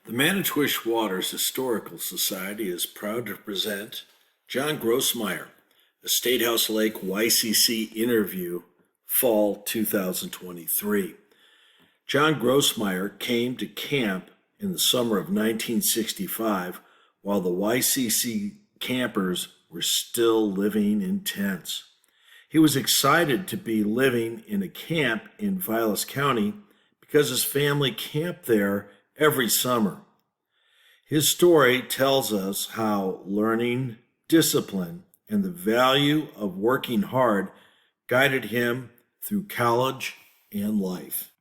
The Manitowish Waters Historical Society is proud to present John Grossmeier, a Statehouse Lake YCC interview, fall 2023. John Grossmeier came to camp in the summer of 1965 while the YCC campers were still living in tents. He was excited to be living in a camp in Vilas County because his family camped there every summer. His story tells us how learning, discipline, and the value of working hard guided him through college and life.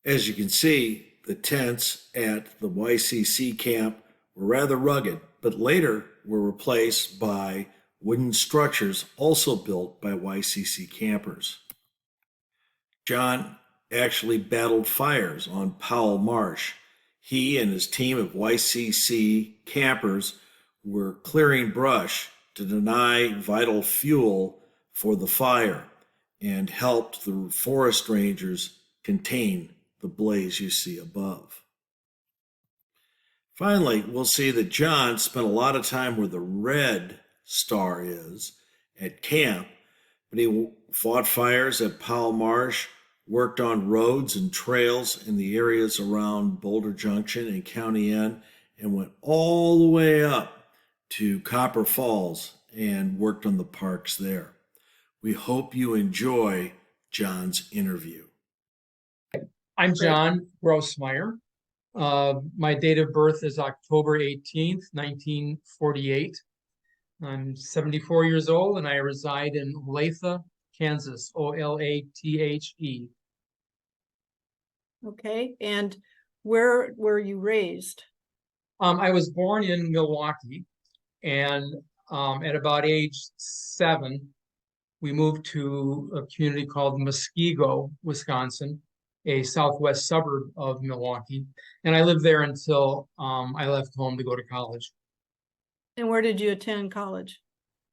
As you can see, the tents at the YCC camp were rather rugged, but later were replaced by wooden structures also built by YCC campers. John actually battled fires on Powell Marsh. He and his team of YCC campers were clearing brush to deny vital fuel for the fire and helped the forest rangers contain the blaze you see above. Finally, we'll see that John spent a lot of time where the red star is at camp, but he fought fires at Powell Marsh, worked on roads and trails in the areas around Boulder Junction and County End, and went all the way up to Copper Falls and worked on the parks there. We hope you enjoy John's interview. I'm John Grossmeier. My date of birth is October 18th, 1948. I'm 74 years old and I reside in Olathe, Kansas, Olathe. Okay, and where were you raised? I was born in Milwaukee, and at about age 7, we moved to a community called Muskego, Wisconsin, a southwest suburb of Milwaukee, and I lived there until I left home to go to college. And where did you attend college?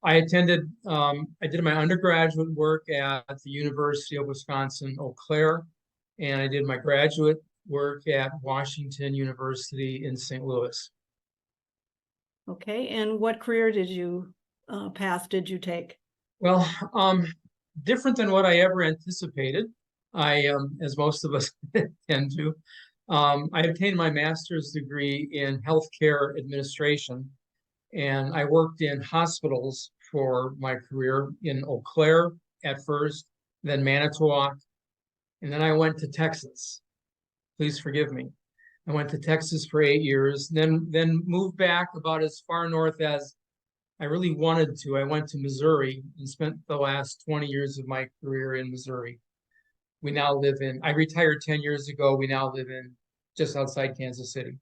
I did my undergraduate work at the University of Wisconsin-Eau Claire, and I did my graduate work at Washington University in St. Louis. Okay, and what career did you path did you take? Well, different than what I ever anticipated. As most of us tend to, I obtained my master's degree in healthcare administration, and I worked in hospitals for my career in Eau Claire at first, then Manitowoc, and then I went to Texas. Please forgive me. I went to Texas for 8 years, then moved back about as far north as I really wanted to. I went to Missouri and spent the last 20 years of my career in Missouri. I retired 10 years ago. We now live in just outside Kansas City.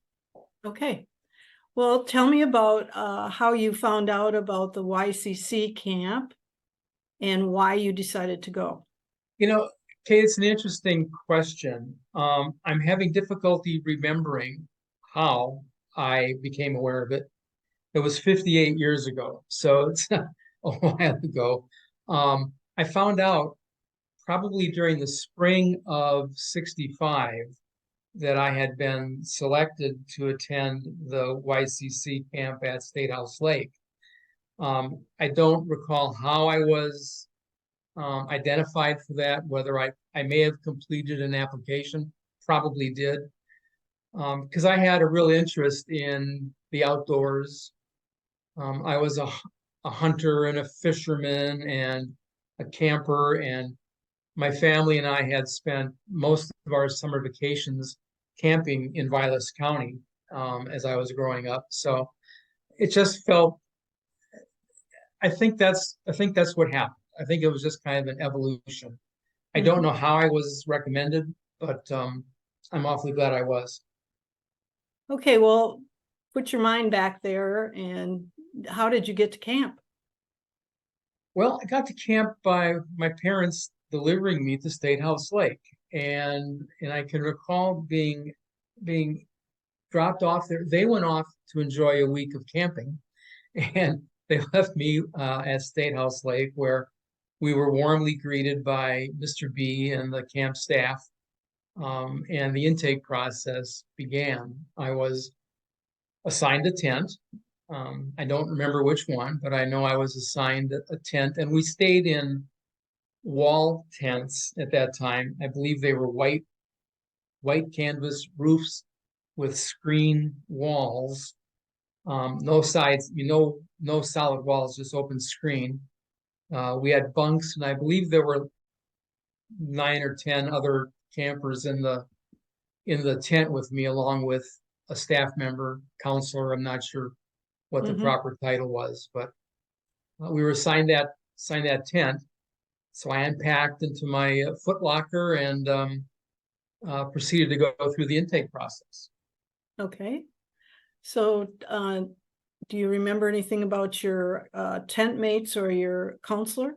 Okay, well, tell me about how you found out about the YCC camp and why you decided to go. Kate, it's an interesting question. I'm having difficulty remembering how I became aware of it. It was 58 years ago, so it's a while ago. I found out probably during the spring of '65 that I had been selected to attend the YCC camp at Statehouse Lake. I don't recall how I was identified for that, whether I may have completed an application, probably did, because I had a real interest in the outdoors. I was a hunter and a fisherman and a camper, and my family and I had spent most of our summer vacations camping in Vilas County as I was growing up. So it just felt, I think that's what happened. I think it was just kind of an evolution. I don't know how I was recommended, but I'm awfully glad I was. Okay, well, put your mind back there, and how did you get to camp? Well, I got to camp by my parents delivering me to Statehouse Lake, and I can recall being dropped off there. They went off to enjoy a week of camping, and they left me at Statehouse Lake, where we were warmly greeted by Mr. B and the camp staff. and the intake process began. I was assigned a tent. I don't remember which one, but I know I was assigned a tent, and we stayed in wall tents at that time. I believe they were white canvas roofs with screen walls. No sides, no solid walls, just open screen. We had bunks, and I believe there were 9 or 10 other campers in the tent with me, along with a staff member, counselor. I'm not sure what the Mhm. proper title was, but we were assigned that tent. So I unpacked into my foot locker and proceeded to go through the intake process. Okay. So, do you remember anything about your tent mates or your counselor?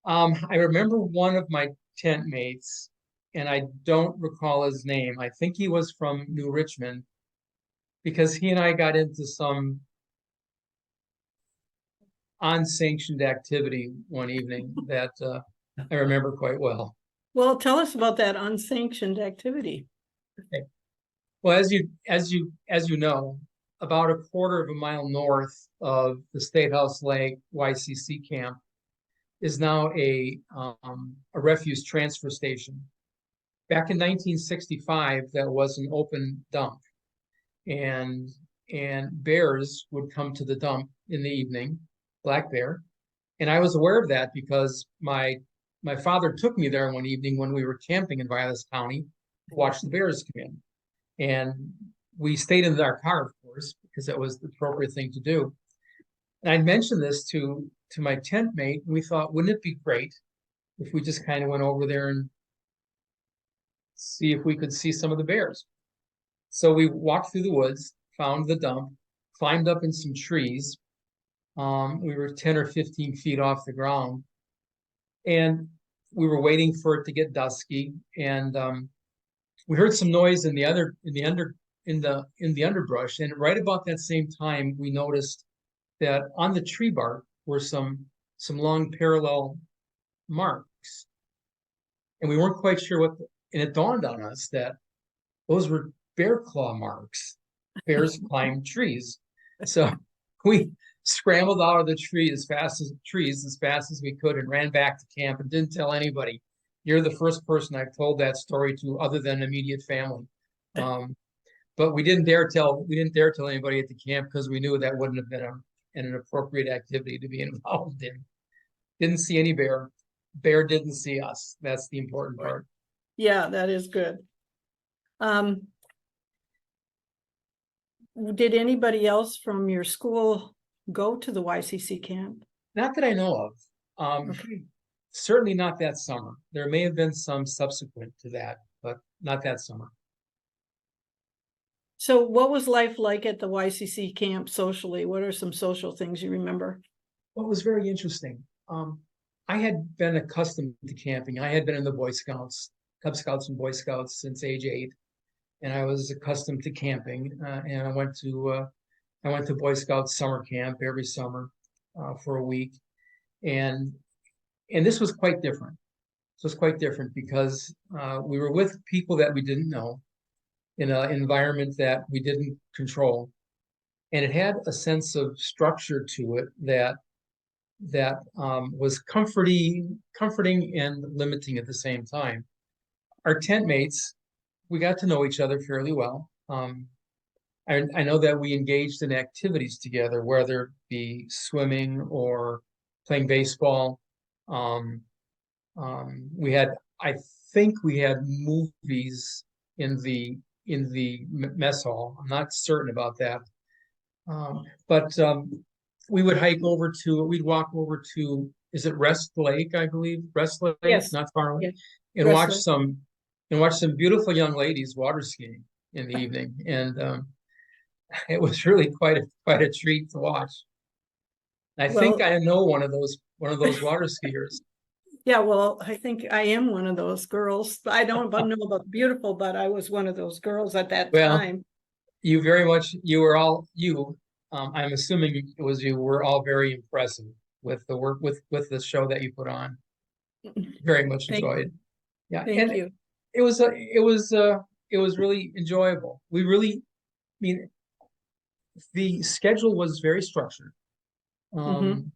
I remember one of my tent mates, and I don't recall his name. I think he was from New Richmond, because he and I got into some unsanctioned activity one evening that I remember quite well. Well, tell us about that unsanctioned activity. Okay. Well, as you know, about a quarter of a mile north of the Statehouse Lake YCC camp is now a refuse transfer station. Back in 1965, that was an open dump, and bears would come to the dump in the evening, black bear, and I was aware of that because my father took me there one evening when we were camping in Vilas County to watch the bears come in. And we stayed in our car, of course, because that was the appropriate thing to do. And I mentioned this to my tent mate, and we thought, wouldn't it be great if we just kind of went over there and see if we could see some of the bears? So we walked through the woods, found the dump, climbed up in some trees. We were 10 or 15 feet off the ground, and we were waiting for it to get dusky. And we heard some noise in the underbrush, and right about that same time, we noticed that on the tree bark were some long parallel marks, and we weren't quite sure and it dawned on us that those were bear claw marks. Bears climb trees, so we scrambled out of the tree as fast as we could and ran back to camp and didn't tell anybody. You're the first person I've told that story to, other than immediate family. But we didn't dare tell anybody at the camp, because we knew that wouldn't have been an appropriate activity to be involved in. Didn't see any bear. Bear didn't see us. That's the important part. Yeah, that is good. Did anybody else from your school go to the YCC camp? Not that I know of. Okay. Certainly not that summer. There may have been some subsequent to that, but not that summer. So what was life like at the YCC camp socially? What are some social things you remember? What was very interesting, I had been accustomed to camping. I had been in the Boy Scouts, Cub Scouts and Boy Scouts since age 8, and I was accustomed to camping. And I went to Boy Scouts summer camp every summer for a week, and this was quite different. This was quite different because we were with people that we didn't know, in an environment that we didn't control, and it had a sense of structure to it that was comforting and limiting at the same time. Our tent mates, we got to know each other fairly well. I know that we engaged in activities together, whether it be swimming or playing baseball. I think we had movies in the mess hall. I'm not certain about that. But we would we'd walk over to, is it Rest Lake, I believe? Rest Lake, Yes. not far away. Yes. And Rest watch some beautiful young ladies water skiing in the evening. And it was really quite a treat to watch. I think I know one of those water skiers. Yeah, well, I think I am one of those girls. I don't know about beautiful, but I was one of those girls at that time. I'm assuming it was you were all very impressive with the work with the show that you put on. Very much enjoyed. Yeah. Thank you. it was really enjoyable. I mean, the schedule was very structured. Mm-hmm.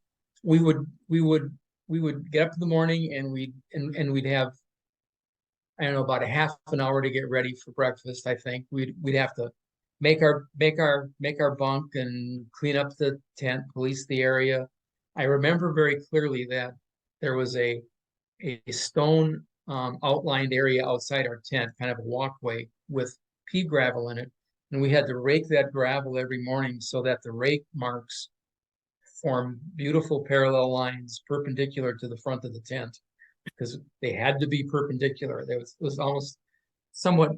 We would we would we would get up in the morning and we'd have, I don't know, about a half an hour to get ready for breakfast. I think we'd have to make our bunk and clean up the tent, police the area. I remember very clearly that there was a stone outlined area outside our tent, kind of a walkway with pea gravel in it. And we had to rake that gravel every morning so that the rake marks form beautiful parallel lines perpendicular to the front of the tent because they had to be perpendicular. It was almost somewhat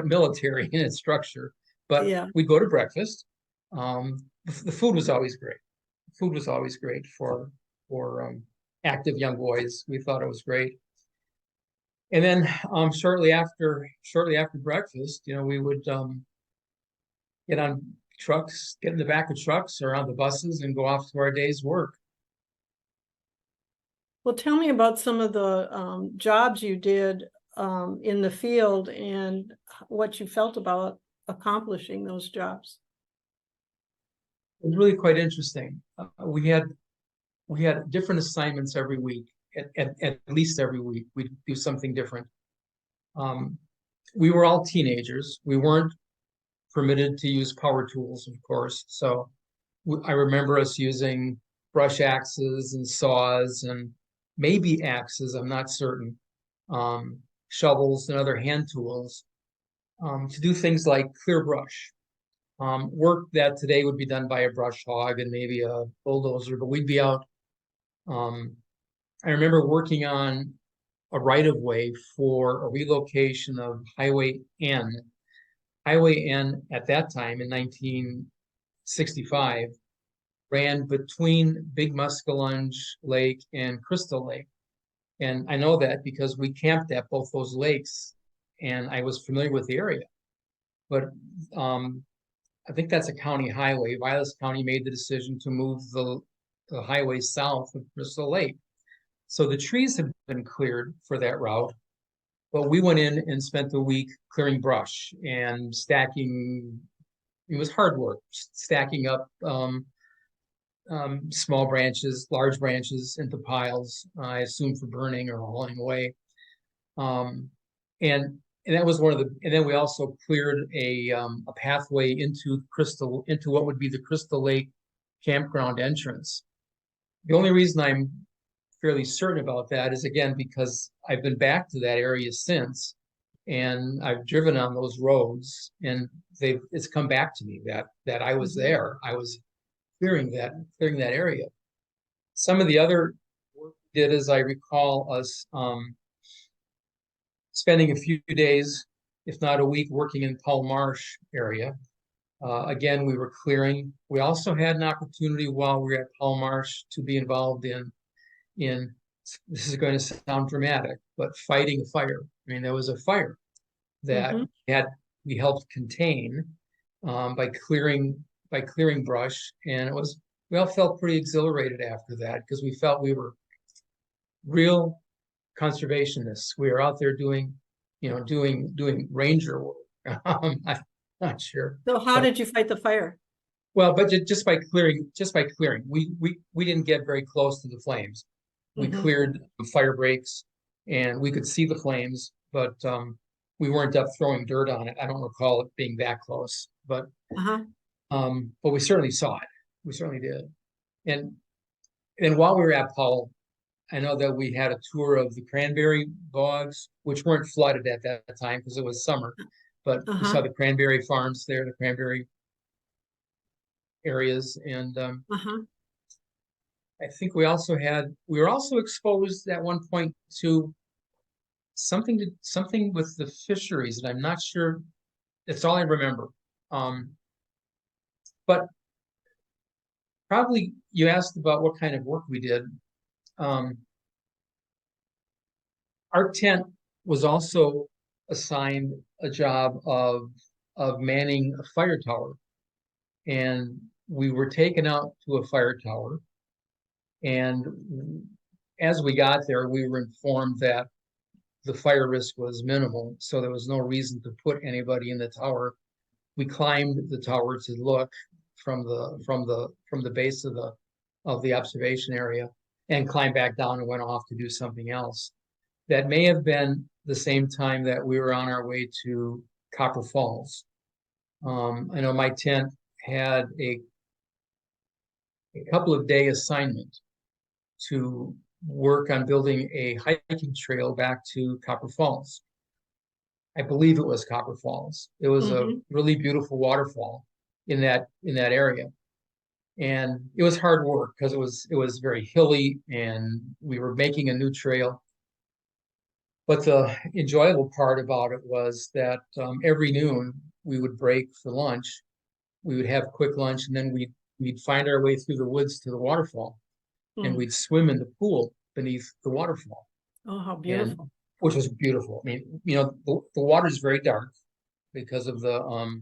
military in its structure. But Yeah. we'd go to breakfast. The food was always great. Food was always great for active young boys. We thought it was great. And then shortly after breakfast, we would get on trucks, get in the back of trucks or on the buses and go off to our day's work. Well, tell me about some of the jobs you did in the field and what you felt about accomplishing those jobs. It was really quite interesting. We had different assignments every week. At least every week, we'd do something different. We were all teenagers. We weren't permitted to use power tools, of course. So I remember us using brush axes and saws and maybe axes, I'm not certain, shovels and other hand tools to do things like clear brush. Work that today would be done by a brush hog and maybe a bulldozer, but we'd be out. I remember working on a right-of-way for a relocation of Highway N. Highway N at that time in 1965 ran between Big Muskellunge Lake and Crystal Lake. And I know that because we camped at both those lakes and I was familiar with the area. But I think that's a county highway. Vilas County made the decision to move the highway south of Crystal Lake. So the trees have been cleared for that route, but we went in and spent the week clearing brush and stacking. It was hard work, stacking up small branches, large branches into piles, I assume for burning or hauling away. And that was one of the, and then we also cleared a pathway into what would be the Crystal Lake campground entrance. The only reason I'm fairly certain about that is, again, because I've been back to that area since, and I've driven on those roads, and it's come back to me that I was there. I was clearing that area. Some of the other work we did, as I recall, us spending a few days, if not a week, working in Paul Marsh area. Again, we were clearing. We also had an opportunity while we were at Paul Marsh to be involved in this is going to sound dramatic, but fighting a fire. I mean, there was a fire that we helped contain by clearing brush, and we all felt pretty exhilarated after that because we felt we were real conservationists. We were out there doing ranger work. I'm not sure. So how did you fight the fire? Well, but just by clearing, we didn't get very close to the flames. We cleared the fire breaks and we could see the flames, but we weren't up throwing dirt on it. I don't recall it being that close, but we certainly saw it. We certainly did. And while we were at Powell, I know that we had a tour of the cranberry bogs, which weren't flooded at that time because it was summer, but we saw the cranberry farms there, the cranberry areas, and I think we were also exposed at one point to something with the fisheries, and I'm not sure. That's all I remember. But probably you asked about what kind of work we did. Our tent was also assigned a job of manning a fire tower, and we were taken out to a fire tower. And as we got there, we were informed that the fire risk was minimal, so there was no reason to put anybody in the tower. We climbed the tower to look from the base of the observation area and climbed back down and went off to do something else. That may have been the same time that we were on our way to Copper Falls. I know my tent had a couple of day assignment to work on building a hiking trail back to Copper Falls. I believe it was Copper Falls. It was a really beautiful waterfall in that area. And it was hard work because it was very hilly and we were making a new trail. But the enjoyable part about it was that every noon we would break for lunch. We would have quick lunch, and then we'd find our way through the woods to the waterfall, and we'd swim in the pool beneath the waterfall. Oh, how beautiful! And, which was beautiful. I mean, you know, the water is very dark because of the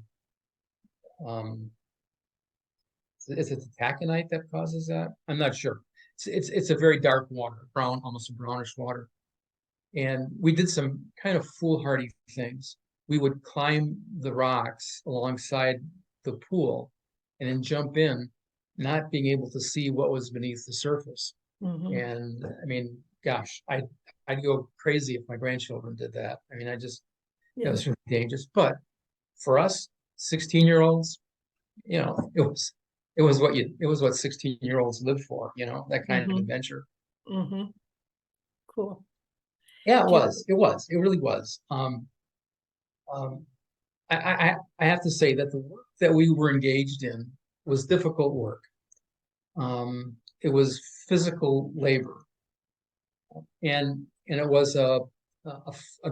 is it the taconite that causes that? I'm not sure. It's a very dark water, brown, almost a brownish water. And we did some kind of foolhardy things. We would climb the rocks alongside the pool and then jump in, not being able to see what was beneath the surface. And I mean, gosh, I'd go crazy if my grandchildren did that. I mean, that was really dangerous. But for us, 16-year-olds, you know, it was what 16-year-olds live for, you know, that kind of adventure. Cool. Yeah, it was. It really was. I have to say that the work that we were engaged in was difficult work. It was physical labor, and it was a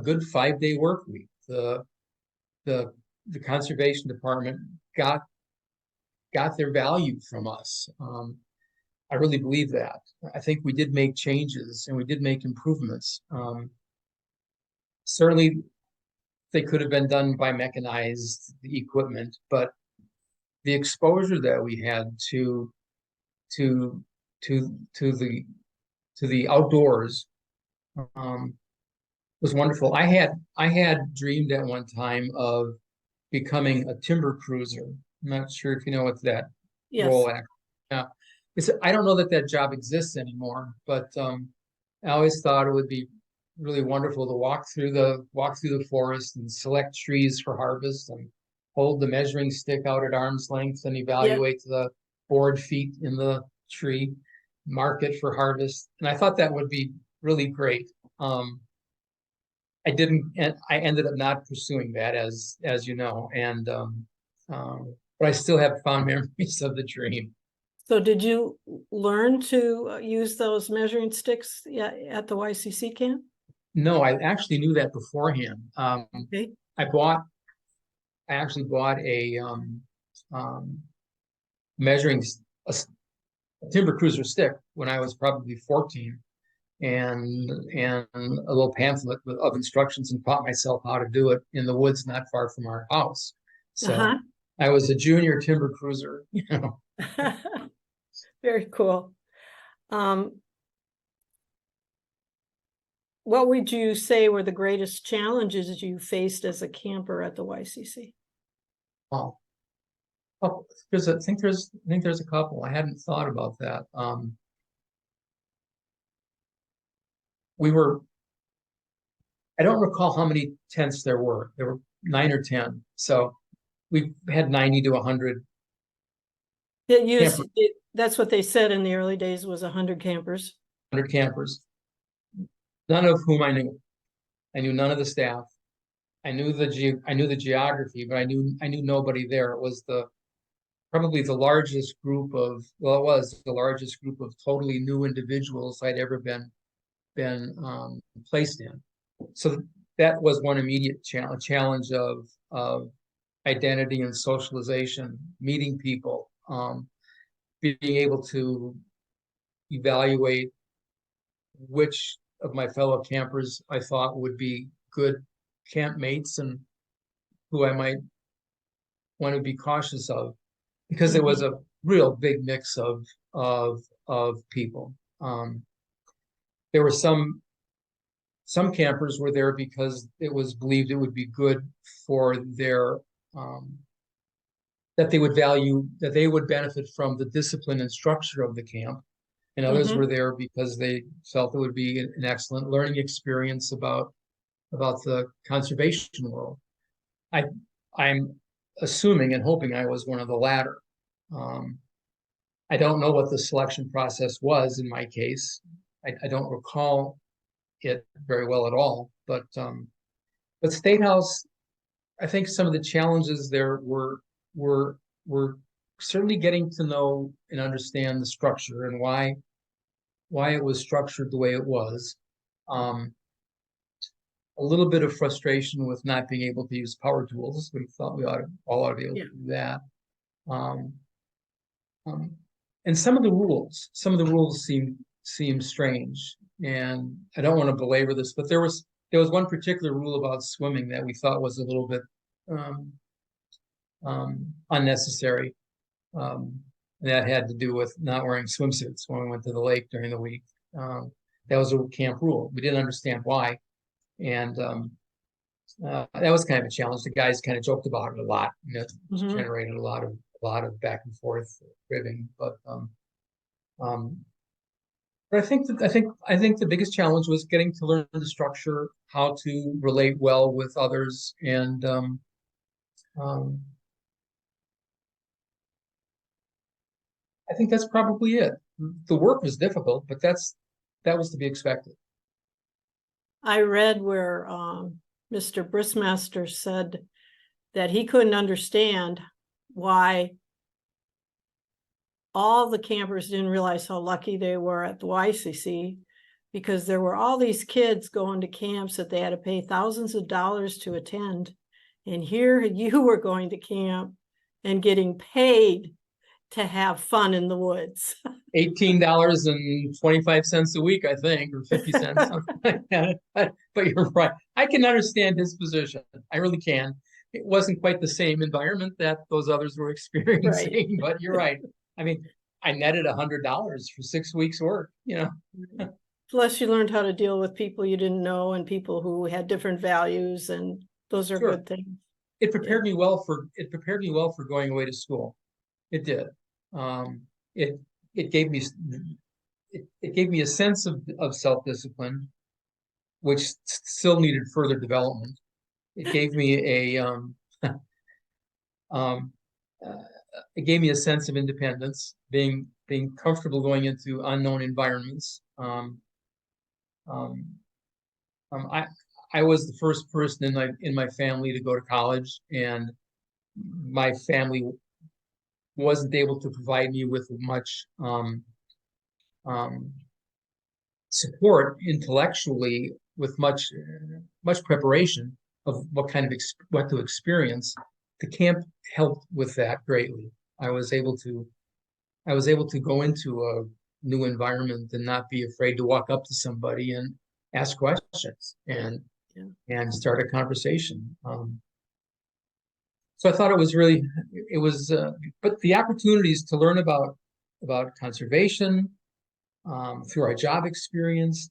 good 5-day work week. The conservation department got their value from us. I really believe that. I think we did make changes and we did make improvements. Certainly, they could have been done by mechanized equipment, but the exposure that we had to the outdoors was wonderful. I had dreamed at one time of becoming a timber cruiser. I'm not sure if you know what that role actually. Yeah. I don't know that job exists anymore, but I always thought it would be really wonderful to walk through the forest and select trees for harvest and hold the measuring stick out at arm's length and evaluate the board feet in the tree, mark it for harvest. And I thought that would be really great. I ended up not pursuing that, as you know, and but I still have fond memories of the dream. So did you learn to use those measuring sticks at the YCC camp? No, I actually knew that beforehand. Okay. I actually bought a a timber cruiser stick when I was probably 14, and a little pamphlet of instructions, and taught myself how to do it in the woods not far from our house. So I was a junior timber cruiser, you know. Very cool. What would you say were the greatest challenges you faced as a camper at the YCC? Oh, I think there's a couple. I hadn't thought about that. I don't recall how many tents there were. There were 9 or 10. So we had 90 to 100. That's what they said in the early days, was 100 campers. 100 campers. None of whom I knew. I knew none of the staff. I knew the geography, but I knew nobody there. It was probably the largest group of totally new individuals I'd ever been placed in. So that was one immediate challenge of identity and socialization, meeting people, being able to evaluate which of my fellow campers I thought would be good campmates and who I might want to be cautious of, because there was a real big mix of people. There were some some campers were there because it was believed it would be good for their that they would benefit from the discipline and structure of the camp. And others were there because they felt it would be an excellent learning experience about the conservation world. I'm assuming and hoping I was one of the latter. I don't know what the selection process was in my case. I don't recall it very well at all. But Statehouse, I think some of the challenges there were certainly getting to know and understand the structure and why it was structured the way it was. A little bit of frustration with not being able to use power tools. We thought we all ought to be able to do that. And some of the rules seem strange. And I don't want to belabor this, but there was one particular rule about swimming that we thought was a little bit unnecessary. And that had to do with not wearing swimsuits when we went to the lake during the week. That was a camp rule. We didn't understand why. And that was kind of a challenge. The guys kind of joked about it a lot. And it generated a lot of back and forth ribbing. But I think the biggest challenge was getting to learn the structure, how to relate well with others, and I think that's probably it. The work was difficult, but that was to be expected. I read where Mr. Brissmaster said that he couldn't understand why all the campers didn't realize how lucky they were at the YCC, because there were all these kids going to camps that they had to pay thousands of dollars to attend. And here you were going to camp and getting paid to have fun in the woods. $18.25 a week, I think, or 50 cents, something like that. But you're right. I can understand his position. I really can. It wasn't quite the same environment that those others were experiencing, but you're right. I mean, I netted $100 for 6 weeks work, Plus you learned how to deal with people you didn't know and people who had different values, and those are good things. It prepared me well for going away to school. It did. It gave me a sense of self-discipline, which still needed further development. It gave me it gave me a sense of independence, being comfortable going into unknown environments. I was the first person in my family to go to college, and my family wasn't able to provide me with much support intellectually, with much preparation of what to experience. The camp helped with that greatly. I was able to go into a new environment and not be afraid to walk up to somebody and ask questions and start a conversation. So I thought it was but the opportunities to learn about conservation through our job experience,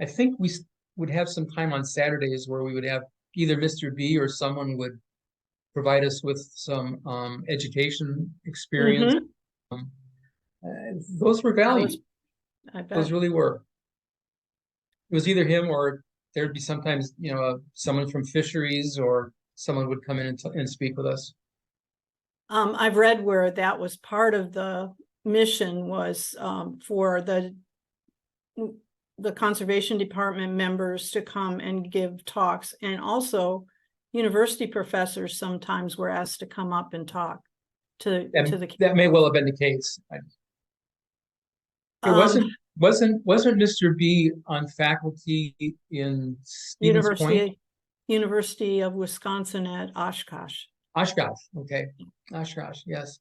I think we would have some time on Saturdays where we would have either Mr. B or someone would provide us with some education experience. Those were valued. Those really were. It was either him or there'd be sometimes, someone from fisheries or someone would come in and speak with us. I've read where that was part of the mission was for the conservation department members to come and give talks, and also university professors sometimes were asked to come up and talk to the. That may well have been the case. It wasn't Mr. B on faculty in Stevens Point? University of Wisconsin at Oshkosh. Oshkosh, okay. Oshkosh, yes.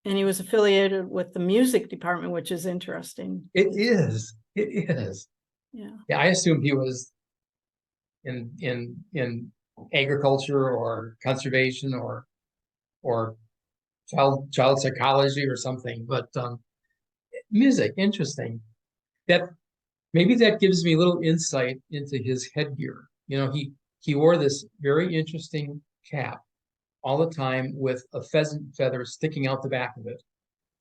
And he was affiliated with the music department, which is interesting. It is. Yeah. Yeah, I assumed he was in agriculture or conservation or child psychology or something, but music, interesting. That maybe that gives me a little insight into his headgear. You know, he wore this very interesting cap all the time with a pheasant feather sticking out the back of it.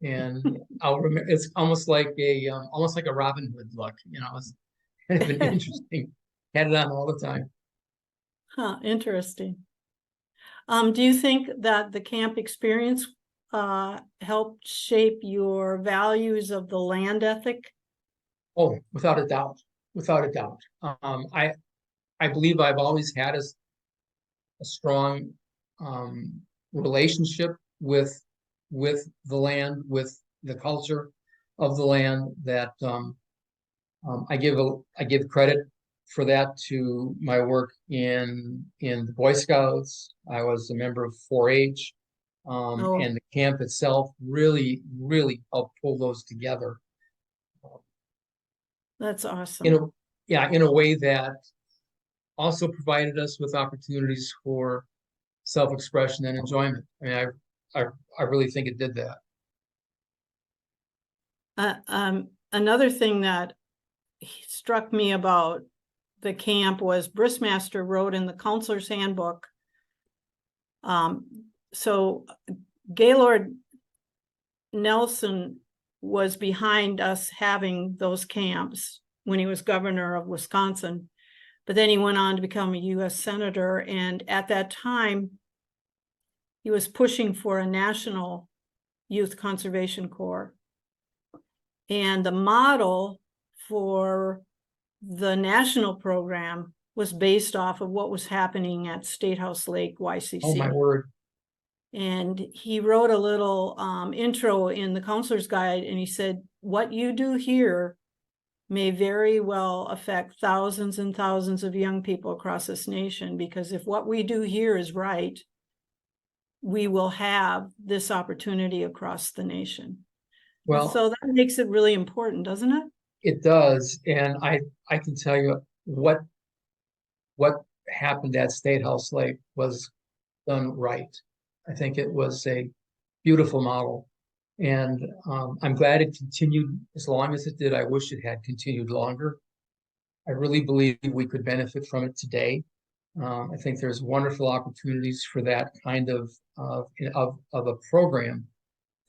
And I'll remember it's almost like a Robin Hood look, you know, it's kind of an interesting, had it on all the time. Huh, interesting. Do you think that the camp experience helped shape your values of the land ethic? Oh, without a doubt, without a doubt. I believe I've always had a strong relationship with the land, with the culture of the land. That I give credit for that to my work in the Boy Scouts. I was a member of 4-H, Oh, and the camp itself really helped pull those together that's in awesome. in a way that also provided us with opportunities for self-expression and enjoyment. I mean, I really think it did that. Another thing that struck me about the camp was Bristmaster wrote in the counselor's handbook. So Gaylord Nelson was behind us having those camps when he was governor of Wisconsin, but then he went on to become a U.S. Senator. And at that time, he was pushing for a national youth conservation corps. And the model for the national program was based off of what was happening at Statehouse Lake, YCC. Oh, my word. And he wrote a little intro in the counselor's guide, and he said, what you do here may very well affect thousands and thousands of young people across this nation, because if what we do here is right, we will have this opportunity across the nation. Well, so that makes it really important, doesn't it? It does. And I can tell you what happened at Statehouse Lake was done right. I think it was a beautiful model. And I'm glad it continued as long as it did. I wish it had continued longer. I really believe we could benefit from it today. I think there's wonderful opportunities for that kind of a program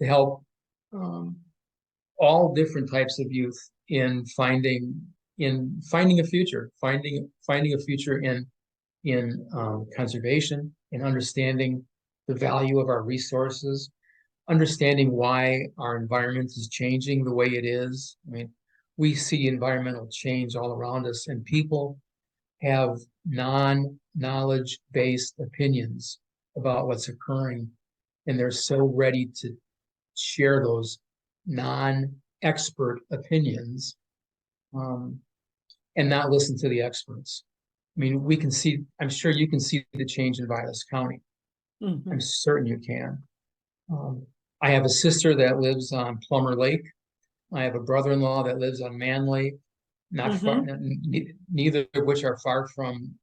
to help all different types of youth in finding a future, finding a future in conservation, in understanding the value of our resources, understanding why our environment is changing the way it is. I mean, we see environmental change all around us, and people have non-knowledge based opinions about what's occurring, and they're so ready to share those non-expert opinions and not listen to the experts. I mean, we can see, I'm sure you can see the change in Vilas County. Mm-hmm. I'm certain you can. I have a sister that lives on Plummer Lake. I have a brother-in-law that lives on Man Lake, not far, neither of which are far from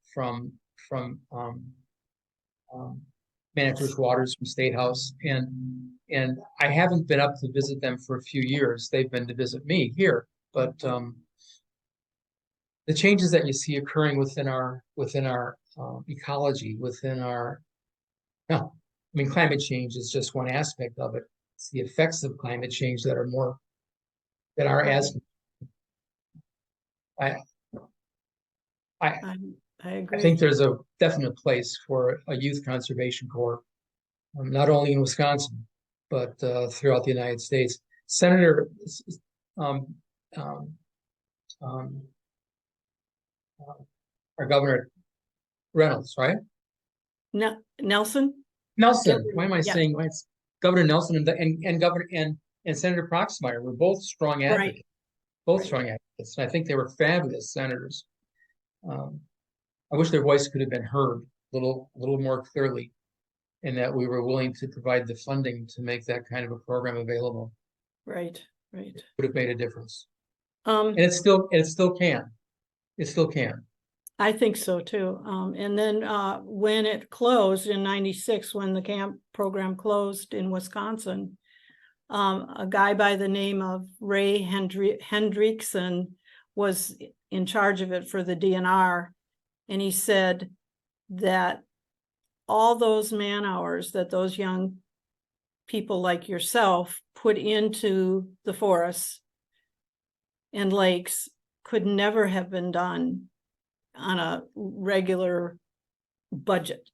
Manitowish waters from Statehouse. And I haven't been up to visit them for a few years. They've been to visit me here, but the changes that you see occurring within our ecology, I mean, climate change is just one aspect of it. It's the effects of climate change that are as I agree. I think there's a definite place for a youth conservation corps, not only in Wisconsin, but throughout the United States. Senator our Governor Reynolds, right? No, Nelson. Why am I saying Governor Nelson and Governor and Senator Proxmire were both strong advocates. Right. Both strong advocates. And I think they were fabulous senators. I wish their voice could have been heard a little more clearly, and that we were willing to provide the funding to make that kind of a program available. Right. It would have made a difference. And it still can. It still can. I think so too. And then when it closed in '96, when the camp program closed in Wisconsin, a guy by the name of Ray Hendrickson was in charge of it for the DNR. And he said that all those man hours that those young people like yourself put into the forests and lakes could never have been done on a regular budget.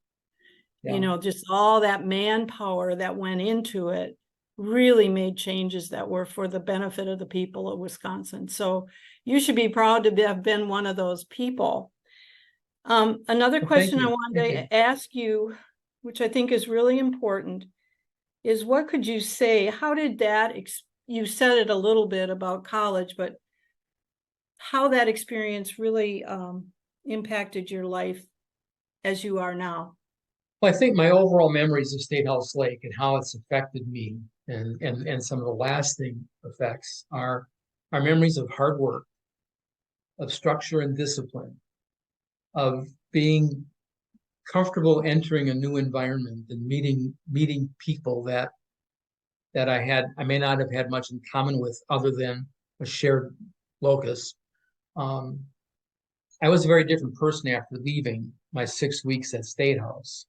You know, just all that manpower that went into it really made changes that were for the benefit of the people of Wisconsin. So you should be proud to have been one of those people. Another question I wanted to ask you, which I think is really important, is what could you say? How did that, you said it a little bit about college, but how that experience really impacted your life as you are now? Well, I think my overall memories of Statehouse Lake and how it's affected me and some of the lasting effects are memories of hard work, of structure and discipline, of being comfortable entering a new environment and meeting people that I may not have had much in common with other than a shared locus. I was a very different person after leaving my 6 weeks at Statehouse.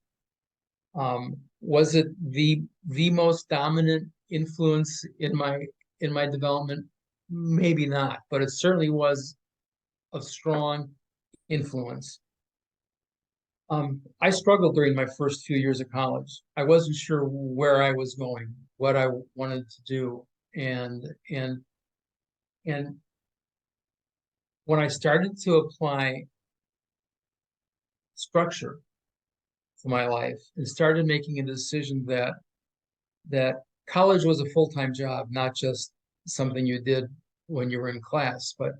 Was it the most dominant influence in my development? Maybe not, but it certainly was a strong influence. I struggled during my first few years of college. I wasn't sure where I was going, what I wanted to do, and when I started to apply structure to my life and started making a decision that college was a full-time job, not just something you did when you were in class, but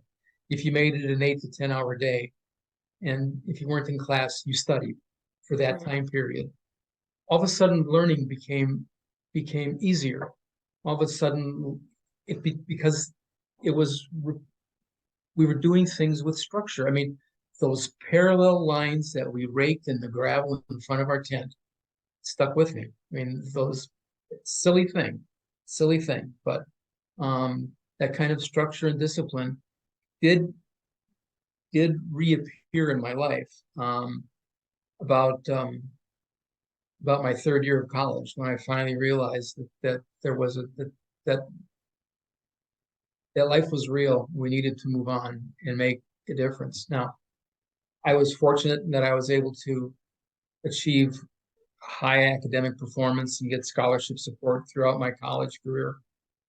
if you made it an 8 to 10 hour day, and if you weren't in class, you studied for that time period. All of a sudden, learning became easier. All of a sudden, because it was, we were doing things with structure. I mean, those parallel lines that we raked in the gravel in front of our tent stuck with me. I mean, those silly thing, but that kind of structure and discipline did reappear in my life about my third year of college, when I finally realized that there was that life was real. We needed to move on and make a difference. Now, I was fortunate in that I was able to achieve high academic performance and get scholarship support throughout my college career.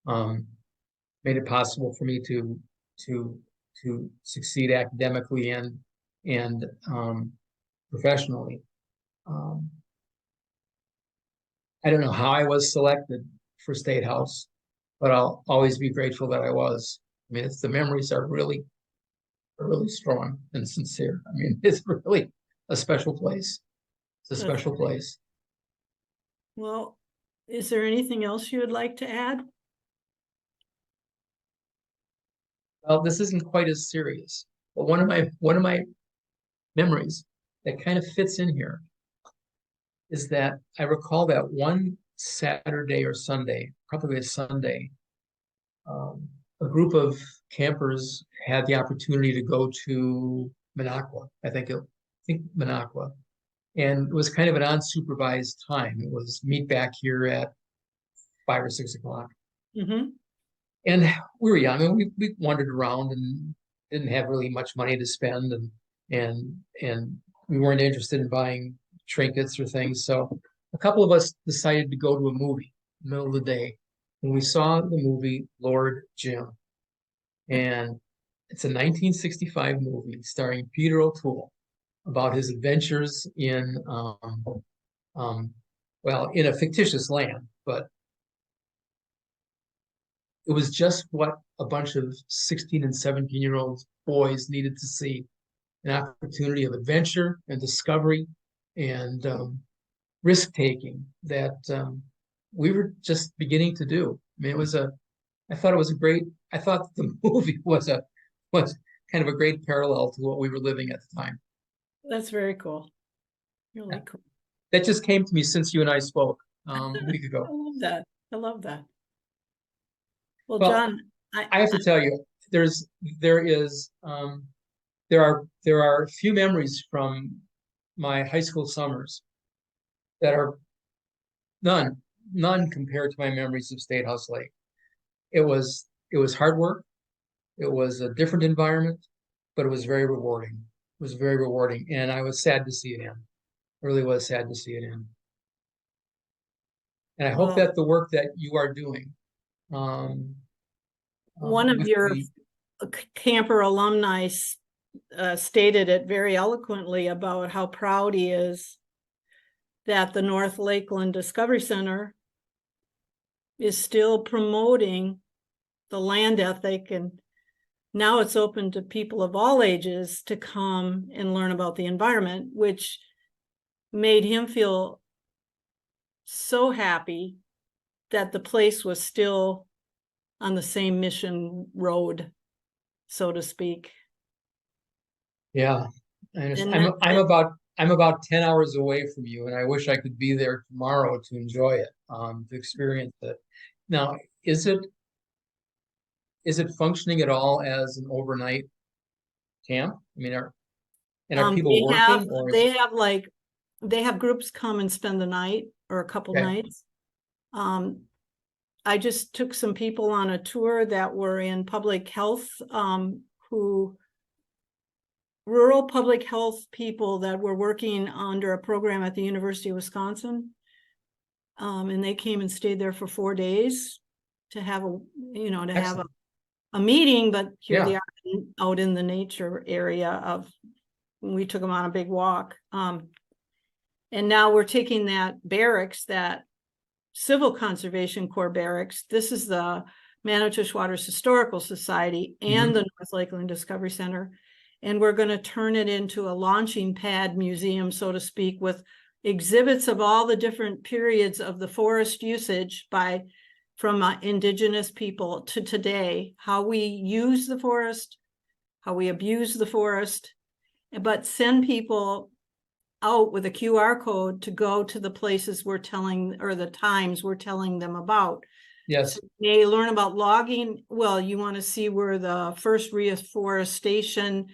Made it possible for me to succeed academically and professionally. I don't know how I was selected for Statehouse, but I'll always be grateful that I was. I mean, the memories are really strong and sincere. I mean, it's really a special place. It's a special place. Well, is there anything else you would like to add? Well, this isn't quite as serious, but one of my memories that kind of fits in here is that I recall that one Saturday or Sunday, probably a Sunday, a group of campers had the opportunity to go to Minocqua. I think Minocqua, and it was kind of an unsupervised time. It was meet back here at 5 or 6 o'clock. Mm-hmm. And we were young, and we wandered around and didn't have really much money to spend, and we weren't interested in buying trinkets or things. So a couple of us decided to go to a movie in the middle of the day, and we saw the movie Lord Jim. And it's a 1965 movie starring Peter O'Toole about his adventures in in a fictitious land, but it was just what a bunch of 16 and 17-year-old boys needed to see, an opportunity of adventure and discovery and risk-taking that we were just beginning to do. I mean, I thought the movie was kind of a great parallel to what we were living at the time. That's very cool. Really cool. That just came to me since you and I spoke a week ago. I love that. Well, Well, John, I have to tell you, there are a few memories from my high school summers that are none compared to my memories of Statehouse Lake. It was hard work. It was a different environment, but it was very rewarding. It was very rewarding, and I was sad to see it end. I really was sad to see it end. And I hope Well, that the work that you are doing, one of with your the- camper alumni stated it very eloquently about how proud he is that the North Lakeland Discovery Center is still promoting the land ethic, and now it's open to people of all ages to come and learn about the environment, which made him feel so happy that the place was still on the same mission road, so to speak. Yeah, I understand. And I'm about 10 hours away from you, and I wish I could be there tomorrow to enjoy it, to experience it. Now, is it functioning at all as an overnight camp? I mean, are people working, or they have groups come and spend the night or a couple Okay. nights. I just took some people on a tour that were in public health, rural public health people that were working under a program at the University of Wisconsin. And they came and stayed there for 4 days to have Excellent. a meeting, but here Yeah. they are out in the nature area we took them on a big walk. And now we're taking that barracks, that Civil Conservation Corps barracks. This is the Manitowish Waters Historical Society and the North Lakeland Discovery Center. And we're going to turn it into a launching pad museum, so to speak, with exhibits of all the different periods of the forest usage from indigenous people to today, how we use the forest, how we abuse the forest, but send people out with a QR code to go to the places we're telling, or the times we're telling them about. Yes. So they learn about logging. Well, you want to see where the first reforestation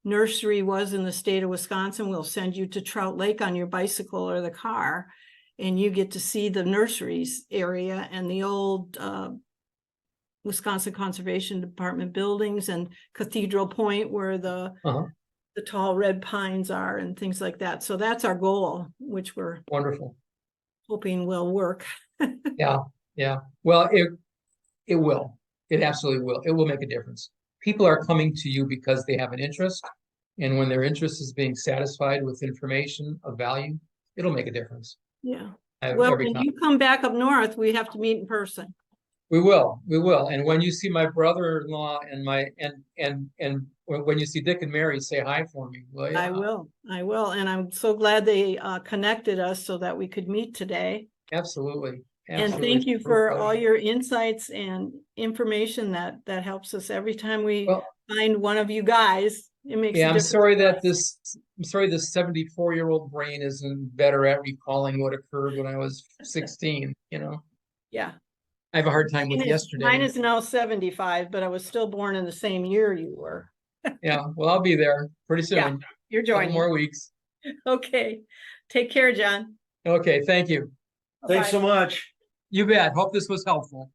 nursery was in the state of Wisconsin. We'll send you to Trout Lake on your bicycle or the car, and you get to see the nurseries area and the old Wisconsin Conservation Department buildings, and Cathedral Point where the tall red pines are and things like that. So that's our goal, which we're Wonderful. hoping will work. Yeah. Well, it will. It absolutely will. It will make a difference. People are coming to you because they have an interest, and when their interest is being satisfied with information of value, it'll make a difference. Yeah. Well, When you come back up north, we have to meet in person. We will. And when you see my brother-in-law and when you see Dick and Mary, say hi for me, will you? I will. And I'm so glad they connected us so that we could meet today. Absolutely. And thank you for all your insights and information that helps us every time we find one of you guys. It makes a difference. I'm sorry this 74-year-old brain isn't better at recalling what occurred when I was 16, Yeah. I have a hard time with yesterday. Mine is now 75, but I was still born in the same year you were. Yeah, well, I'll be there pretty soon. Yeah, you're joining. More weeks. Okay. Take care, John. Okay, thank you. Thanks so much. You bet. Hope this was helpful.